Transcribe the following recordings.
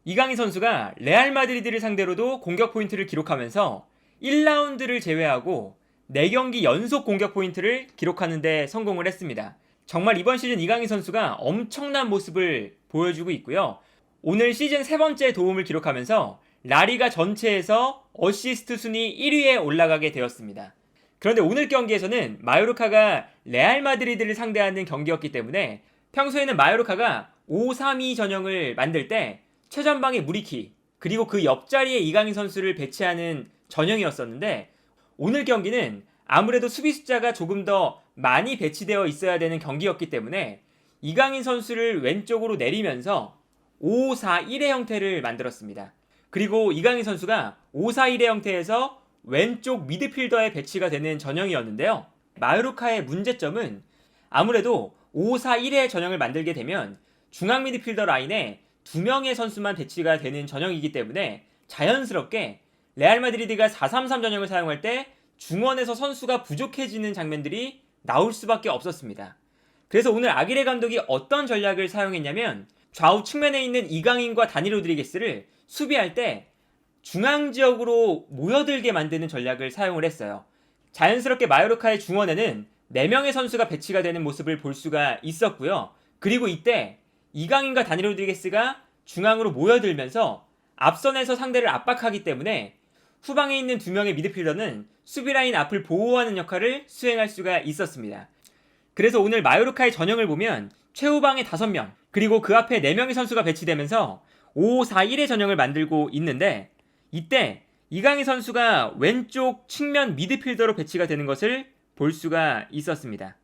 이강인 선수가 레알 마드리드를 상대로도 공격 포인트를 기록하면서 1라운드를 제외하고 4경기 연속 공격 포인트를 기록하는 데 성공을 했습니다. 정말 이번 시즌 이강인 선수가 엄청난 모습을 보여주고 있고요. 오늘 시즌 3번째 도움을 기록하면서 라리가 전체에서 어시스트 순위 1위에 올라가게 되었습니다. 그런데 오늘 경기에서는 마요르카가 레알 마드리드를 상대하는 경기였기 때문에 평소에는 마요르카가 5-3-2 전형을 만들 때 최전방에 무리키 그리고 그 옆자리에 이강인 선수를 배치하는 전형이었었는데 오늘 경기는 아무래도 수비 숫자가 조금 더 많이 배치되어 있어야 되는 경기였기 때문에 이강인 선수를 왼쪽으로 내리면서 5-4-1의 형태를 만들었습니다. 그리고 이강인 선수가 5-4-1의 형태에서 왼쪽 미드필더에 배치가 되는 전형이었는데요. 마요르카의 문제점은 아무래도 5-4-1의 전형을 만들게 되면 중앙 미드필더 라인에 2명의 선수만 배치가 되는 전형이기 때문에 자연스럽게 레알 마드리드가 4-3-3 전형을 사용할 때 중원에서 선수가 부족해지는 장면들이 나올 수밖에 없었습니다. 그래서 오늘 아기레 감독이 어떤 전략을 사용했냐면 좌우 측면에 있는 이강인과 다니 로드리게스를 수비할 때 중앙 지역으로 모여들게 만드는 전략을 사용을 했어요. 자연스럽게 마요르카의 중원에는 4명의 선수가 배치가 되는 모습을 볼 수가 있었고요. 그리고 이때 이강인과 다니 로드리게스가 중앙으로 모여들면서 앞선에서 상대를 압박하기 때문에 후방에 있는 2명의 미드필더는 수비라인 앞을 보호하는 역할을 수행할 수가 있었습니다. 그래서 오늘 마요르카의 전형을 보면 최후방에 5명 그리고 그 앞에 4명의 선수가 배치되면서 5-4-1의 전형을 만들고 있는데 이때 이강인 선수가 왼쪽 측면 미드필더로 배치가 되는 것을 볼 수가 있었습니다.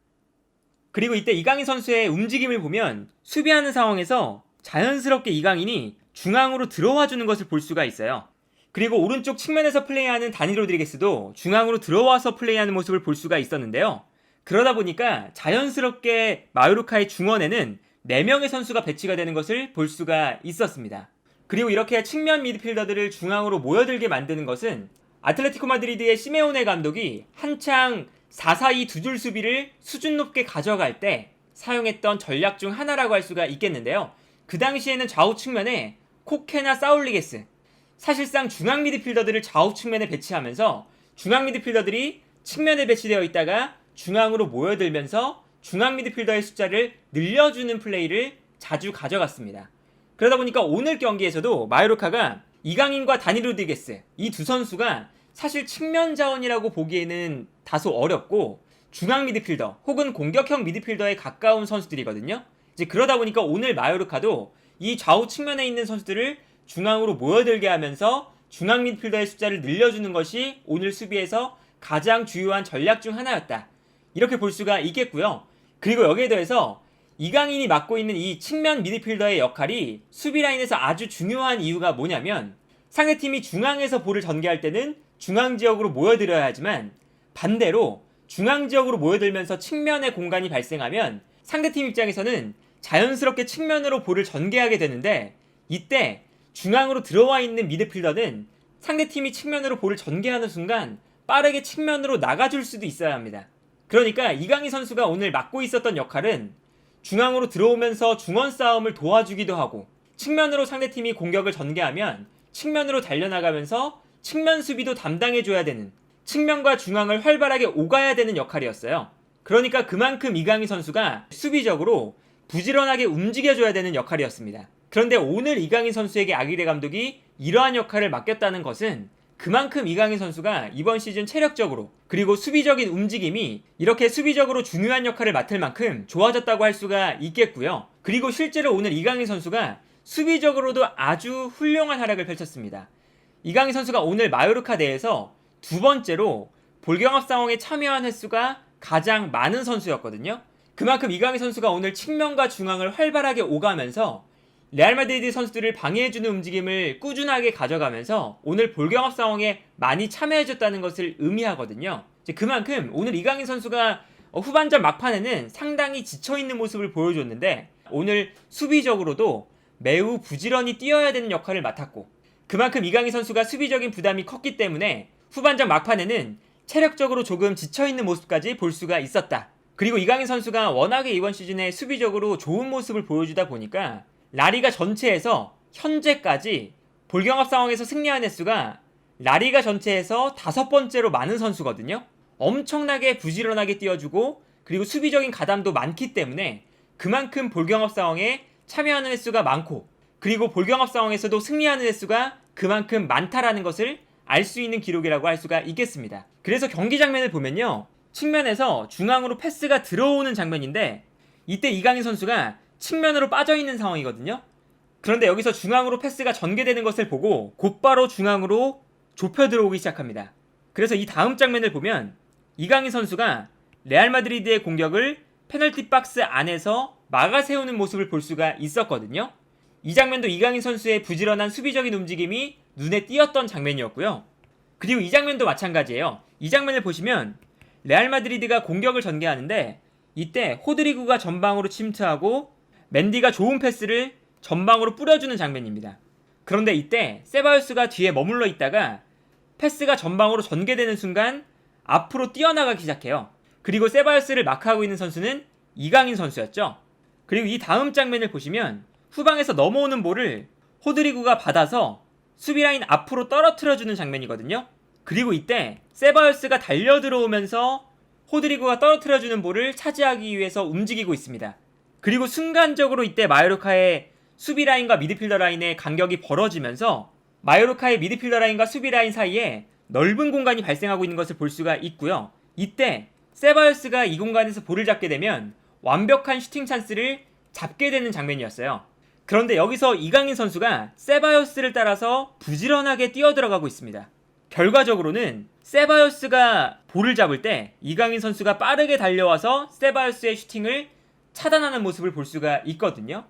그리고 이때 이강인 선수의 움직임을 보면 수비하는 상황에서 자연스럽게 이강인이 중앙으로 들어와 주는 것을 볼 수가 있어요. 그리고 오른쪽 측면에서 플레이하는 다니 로드리게스도 중앙으로 들어와서 플레이하는 모습을 볼 수가 있었는데요. 그러다 보니까 자연스럽게 마요르카의 중원에는 4명의 선수가 배치가 되는 것을 볼 수가 있었습니다. 그리고 이렇게 측면 미드필더들을 중앙으로 모여들게 만드는 것은 아틀레티코 마드리드의 시메오네 감독이 한창 4-4-2 두 줄 수비를 수준 높게 가져갈 때 사용했던 전략 중 하나라고 할 수가 있겠는데요. 그 당시에는 좌우 측면에 코케나 사울리게스, 사실상 중앙 미드필더들을 좌우 측면에 배치하면서 중앙 미드필더들이 측면에 배치되어 있다가 중앙으로 모여들면서 중앙 미드필더의 숫자를 늘려주는 플레이를 자주 가져갔습니다. 그러다 보니까 오늘 경기에서도 마요르카가 이강인과 다니 로드리게스 이 두 선수가 사실 측면 자원이라고 보기에는 다소 어렵고 중앙 미드필더 혹은 공격형 미드필더에 가까운 선수들이거든요. 이제 그러다 보니까 오늘 마요르카도 이 좌우 측면에 있는 선수들을 중앙으로 모여들게 하면서 중앙 미드필더의 숫자를 늘려주는 것이 오늘 수비에서 가장 주요한 전략 중 하나였다. 이렇게 볼 수가 있겠고요. 그리고 여기에 더해서 이강인이 맡고 있는 이 측면 미드필더의 역할이 수비 라인에서 아주 중요한 이유가 뭐냐면 상대팀이 중앙에서 볼을 전개할 때는 중앙 지역으로 모여들어야 하지만 반대로 중앙 지역으로 모여들면서 측면에 공간이 발생하면 상대팀 입장에서는 자연스럽게 측면으로 볼을 전개하게 되는데 이때 중앙으로 들어와 있는 미드필더는 상대팀이 측면으로 볼을 전개하는 순간 빠르게 측면으로 나가줄 수도 있어야 합니다. 그러니까 이강인 선수가 오늘 맡고 있었던 역할은 중앙으로 들어오면서 중원 싸움을 도와주기도 하고 측면으로 상대팀이 공격을 전개하면 측면으로 달려나가면서 측면 수비도 담당해줘야 되는 측면과 중앙을 활발하게 오가야 되는 역할이었어요. 그러니까 그만큼 이강인 선수가 수비적으로 부지런하게 움직여줘야 되는 역할이었습니다. 그런데 오늘 이강인 선수에게 아기레 감독이 이러한 역할을 맡겼다는 것은 그만큼 이강인 선수가 이번 시즌 체력적으로 그리고 수비적인 움직임이 이렇게 수비적으로 중요한 역할을 맡을 만큼 좋아졌다고 할 수가 있겠고요. 그리고 실제로 오늘 이강인 선수가 수비적으로도 아주 훌륭한 활약을 펼쳤습니다. 이강인 선수가 오늘 마요르카 대회에서 2번째로 볼경합 상황에 참여한 횟수가 가장 많은 선수였거든요. 그만큼 이강인 선수가 오늘 측면과 중앙을 활발하게 오가면서 레알 마드리드 선수들을 방해해주는 움직임을 꾸준하게 가져가면서 오늘 볼경합 상황에 많이 참여해줬다는 것을 의미하거든요. 그만큼 오늘 이강인 선수가 후반전 막판에는 상당히 지쳐있는 모습을 보여줬는데 오늘 수비적으로도 매우 부지런히 뛰어야 되는 역할을 맡았고 그만큼 이강인 선수가 수비적인 부담이 컸기 때문에 후반전 막판에는 체력적으로 조금 지쳐있는 모습까지 볼 수가 있었다. 그리고 이강인 선수가 워낙에 이번 시즌에 수비적으로 좋은 모습을 보여주다 보니까 라리가 전체에서 현재까지 볼경합 상황에서 승리한 횟수가 라리가 전체에서 5번째로 많은 선수거든요. 엄청나게 부지런하게 뛰어주고 그리고 수비적인 가담도 많기 때문에 그만큼 볼경합 상황에 참여하는 횟수가 많고 그리고 볼경합 상황에서도 승리하는 횟수가 그만큼 많다라는 것을 알 수 있는 기록이라고 할 수가 있겠습니다. 그래서 경기 장면을 보면요, 측면에서 중앙으로 패스가 들어오는 장면인데 이때 이강인 선수가 측면으로 빠져있는 상황이거든요. 그런데 여기서 중앙으로 패스가 전개되는 것을 보고 곧바로 중앙으로 좁혀 들어오기 시작합니다. 그래서 이 다음 장면을 보면 이강인 선수가 레알 마드리드의 공격을 페널티 박스 안에서 막아 세우는 모습을 볼 수가 있었거든요. 이 장면도 이강인 선수의 부지런한 수비적인 움직임이 눈에 띄었던 장면이었고요. 그리고 이 장면도 마찬가지예요. 이 장면을 보시면 레알 마드리드가 공격을 전개하는데 이때 호드리구가 전방으로 침투하고 맨디가 좋은 패스를 전방으로 뿌려주는 장면입니다. 그런데 이때 세바요스가 뒤에 머물러 있다가 패스가 전방으로 전개되는 순간 앞으로 뛰어나가기 시작해요. 그리고 세바요스를 마크하고 있는 선수는 이강인 선수였죠. 그리고 이 다음 장면을 보시면 후방에서 넘어오는 볼을 호드리구가 받아서 수비라인 앞으로 떨어뜨려주는 장면이거든요. 그리고 이때 세바요스가 달려 들어오면서 호드리구가 떨어뜨려주는 볼을 차지하기 위해서 움직이고 있습니다. 그리고 순간적으로 이때 마요르카의 수비라인과 미드필더 라인의 간격이 벌어지면서 마요르카의 미드필더 라인과 수비 라인 사이에 넓은 공간이 발생하고 있는 것을 볼 수가 있고요. 이때 세바요스가 이 공간에서 볼을 잡게 되면 완벽한 슈팅 찬스를 잡게 되는 장면이었어요. 그런데 여기서 이강인 선수가 세바요스를 따라서 부지런하게 뛰어들어가고 있습니다. 결과적으로는 세바요스가 볼을 잡을 때 이강인 선수가 빠르게 달려와서 세바요스의 슈팅을 차단하는 모습을 볼 수가 있거든요.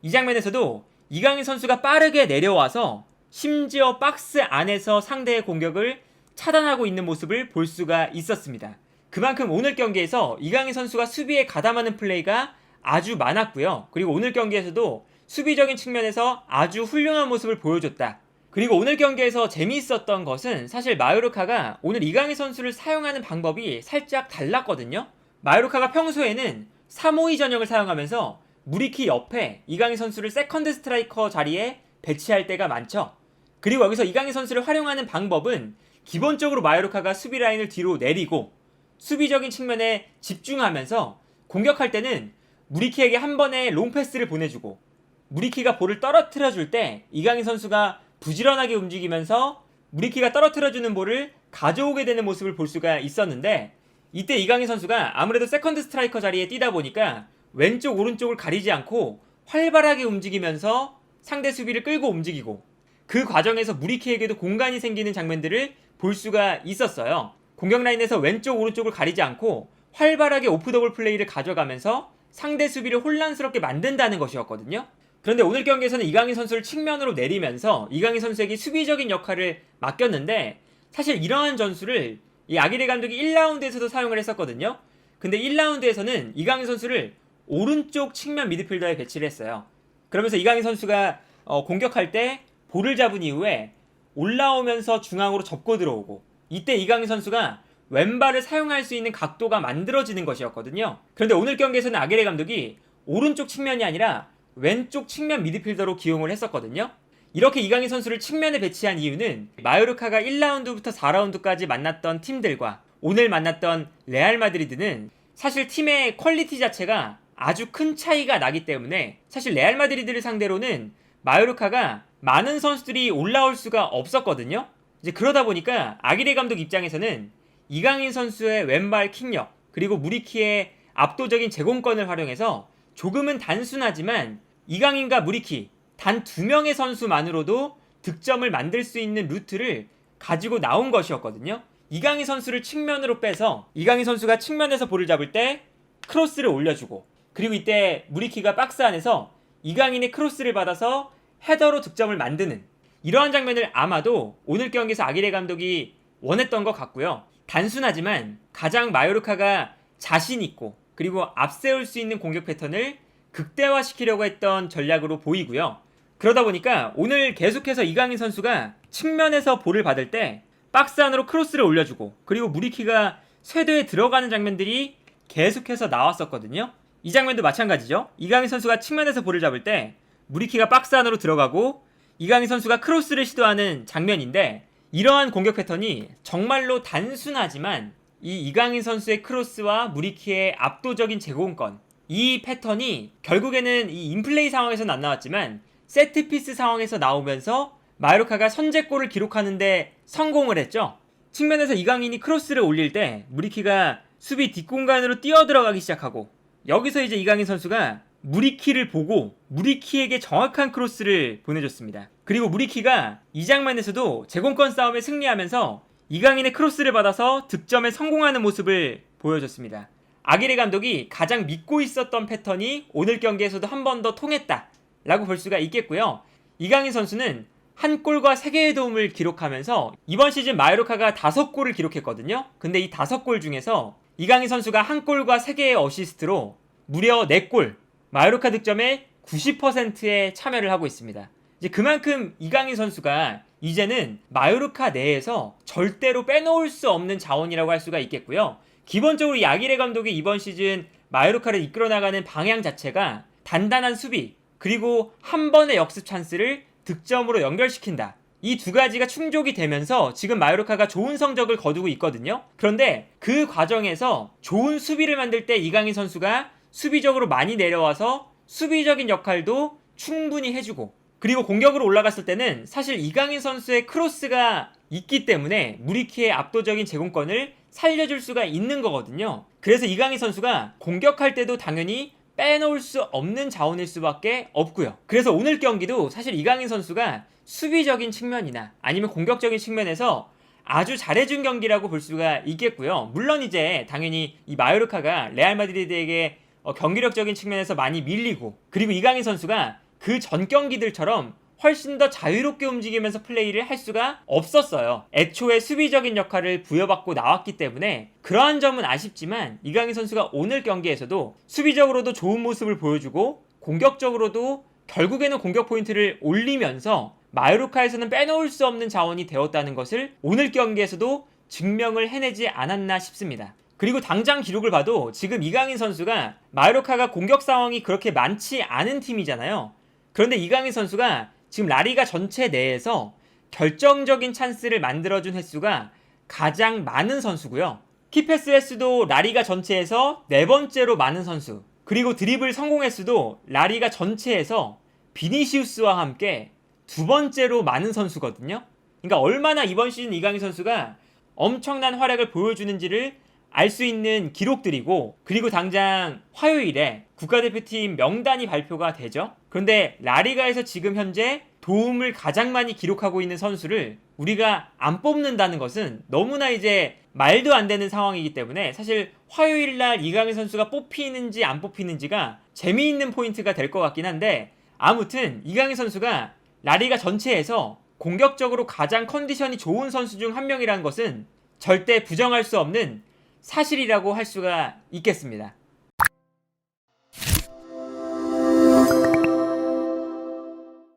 이 장면에서도 이강인 선수가 빠르게 내려와서 심지어 박스 안에서 상대의 공격을 차단하고 있는 모습을 볼 수가 있었습니다. 그만큼 오늘 경기에서 이강인 선수가 수비에 가담하는 플레이가 아주 많았고요. 그리고 오늘 경기에서도 수비적인 측면에서 아주 훌륭한 모습을 보여줬다. 그리고 오늘 경기에서 재미있었던 것은 사실 마요르카가 오늘 이강인 선수를 사용하는 방법이 살짝 달랐거든요. 마요르카가 평소에는 3-5-2 전형을 사용하면서 무리키 옆에 이강인 선수를 세컨드 스트라이커 자리에 배치할 때가 많죠. 그리고 여기서 이강인 선수를 활용하는 방법은 기본적으로 마요르카가 수비 라인을 뒤로 내리고 수비적인 측면에 집중하면서 공격할 때는 무리키에게 한 번에 롱패스를 보내주고 무리키가 볼을 떨어뜨려줄 때 이강인 선수가 부지런하게 움직이면서 무리키가 떨어뜨려주는 볼을 가져오게 되는 모습을 볼 수가 있었는데 이때 이강인 선수가 아무래도 세컨드 스트라이커 자리에 뛰다 보니까 왼쪽 오른쪽을 가리지 않고 활발하게 움직이면서 상대 수비를 끌고 움직이고 그 과정에서 무리키에게도 공간이 생기는 장면들을 볼 수가 있었어요. 공격 라인에서 왼쪽 오른쪽을 가리지 않고 활발하게 오프 더블 플레이를 가져가면서 상대 수비를 혼란스럽게 만든다는 것이었거든요. 그런데 오늘 경기에서는 이강인 선수를 측면으로 내리면서 이강인 선수에게 수비적인 역할을 맡겼는데 사실 이러한 전술을 이 아기레 감독이 1라운드에서도 사용을 했었거든요. 근데 1라운드에서는 이강인 선수를 오른쪽 측면 미드필더에 배치를 했어요. 그러면서 이강인 선수가 공격할 때 볼을 잡은 이후에 올라오면서 중앙으로 접고 들어오고 이때 이강인 선수가 왼발을 사용할 수 있는 각도가 만들어지는 것이었거든요. 그런데 오늘 경기에서는 아기레 감독이 오른쪽 측면이 아니라 왼쪽 측면 미드필더로 기용을 했었거든요. 이렇게 이강인 선수를 측면에 배치한 이유는 마요르카가 1라운드부터 4라운드까지 만났던 팀들과 오늘 만났던 레알 마드리드는 사실 팀의 퀄리티 자체가 아주 큰 차이가 나기 때문에 사실 레알 마드리드를 상대로는 마요르카가 많은 선수들이 올라올 수가 없었거든요. 이제 그러다 보니까 아기레 감독 입장에서는 이강인 선수의 왼발 킥력 그리고 무리키의 압도적인 제공권을 활용해서 조금은 단순하지만 이강인과 무리키 단 2명의 선수만으로도 득점을 만들 수 있는 루트를 가지고 나온 것이었거든요. 이강인 선수를 측면으로 빼서 이강인 선수가 측면에서 볼을 잡을 때 크로스를 올려주고 그리고 이때 무리키가 박스 안에서 이강인의 크로스를 받아서 헤더로 득점을 만드는 이러한 장면을 아마도 오늘 경기에서 아기레 감독이 원했던 것 같고요. 단순하지만 가장 마요르카가 자신있고 그리고 앞세울 수 있는 공격 패턴을 극대화시키려고 했던 전략으로 보이고요. 그러다 보니까 오늘 계속해서 이강인 선수가 측면에서 볼을 받을 때 박스 안으로 크로스를 올려주고 그리고 무리키가 쇄도에 들어가는 장면들이 계속해서 나왔었거든요. 이 장면도 마찬가지죠. 이강인 선수가 측면에서 볼을 잡을 때 무리키가 박스 안으로 들어가고 이강인 선수가 크로스를 시도하는 장면인데 이러한 공격 패턴이 정말로 단순하지만 이 이강인 선수의 크로스와 무리키의 압도적인 제공권, 이 패턴이 결국에는 이 인플레이 상황에서는 안 나왔지만 세트피스 상황에서 나오면서 마요르카가 선제골을 기록하는데 성공을 했죠. 측면에서 이강인이 크로스를 올릴 때 무리키가 수비 뒷공간으로 뛰어들어가기 시작하고 여기서 이제 이강인 선수가 무리키를 보고 무리키에게 정확한 크로스를 보내줬습니다. 그리고 무리키가 이 장면에서도 제공권 싸움에 승리하면서 이강인의 크로스를 받아서 득점에 성공하는 모습을 보여줬습니다. 아기레 감독이 가장 믿고 있었던 패턴이 오늘 경기에서도 한 번 더 통했다라고 볼 수가 있겠고요. 이강인 선수는 한 골과 3개의 도움을 기록하면서 이번 시즌 마요르카가 5골을 기록했거든요. 근데 이 5골 중에서 이강인 선수가 한 골과 3개의 어시스트로 무려 4골, 마요르카 득점의 90%에 참여를 하고 있습니다. 이제 그만큼 이강인 선수가 이제는 마요르카 내에서 절대로 빼놓을 수 없는 자원이라고 할 수가 있겠고요. 기본적으로 이 아기레 감독이 이번 시즌 마요르카를 이끌어나가는 방향 자체가 단단한 수비, 그리고 한 번의 역습 찬스를 득점으로 연결시킨다. 이 두 가지가 충족이 되면서 지금 마요르카가 좋은 성적을 거두고 있거든요. 그런데 그 과정에서 좋은 수비를 만들 때 이강인 선수가 수비적으로 많이 내려와서 수비적인 역할도 충분히 해주고, 그리고 공격으로 올라갔을 때는 사실 이강인 선수의 크로스가 있기 때문에 무리키의 압도적인 제공권을 살려줄 수가 있는 거거든요. 그래서 이강인 선수가 공격할 때도 당연히 빼놓을 수 없는 자원일 수밖에 없고요. 그래서 오늘 경기도 사실 이강인 선수가 수비적인 측면이나 아니면 공격적인 측면에서 아주 잘해준 경기라고 볼 수가 있겠고요. 물론 이제 당연히 이 마요르카가 레알 마드리드에게 경기력적인 측면에서 많이 밀리고, 그리고 이강인 선수가 그 전 경기들처럼 훨씬 더 자유롭게 움직이면서 플레이를 할 수가 없었어요. 애초에 수비적인 역할을 부여받고 나왔기 때문에 그러한 점은 아쉽지만 이강인 선수가 오늘 경기에서도 수비적으로도 좋은 모습을 보여주고 공격적으로도 결국에는 공격 포인트를 올리면서 마요르카에서는 빼놓을 수 없는 자원이 되었다는 것을 오늘 경기에서도 증명을 해내지 않았나 싶습니다. 그리고 당장 기록을 봐도 지금 이강인 선수가 마요르카가 공격 상황이 그렇게 많지 않은 팀이잖아요. 그런데 이강인 선수가 지금 라리가 전체 내에서 결정적인 찬스를 만들어준 횟수가 가장 많은 선수고요. 키패스 횟수도 라리가 전체에서 4번째로 많은 선수, 그리고 드리블 성공 횟수도 라리가 전체에서 비니시우스와 함께 2번째로 많은 선수거든요. 그러니까 얼마나 이번 시즌 이강인 선수가 엄청난 활약을 보여주는지를 알 수 있는 기록들이고, 그리고 당장 화요일에 국가대표팀 명단이 발표가 되죠. 그런데 라리가에서 지금 현재 도움을 가장 많이 기록하고 있는 선수를 우리가 안 뽑는다는 것은 너무나 이제 말도 안 되는 상황이기 때문에 사실 화요일날 이강인 선수가 뽑히는지 안 뽑히는지가 재미있는 포인트가 될 것 같긴 한데, 아무튼 이강인 선수가 라리가 전체에서 공격적으로 가장 컨디션이 좋은 선수 중 한 명이라는 것은 절대 부정할 수 없는 사실이라고 할 수가 있겠습니다.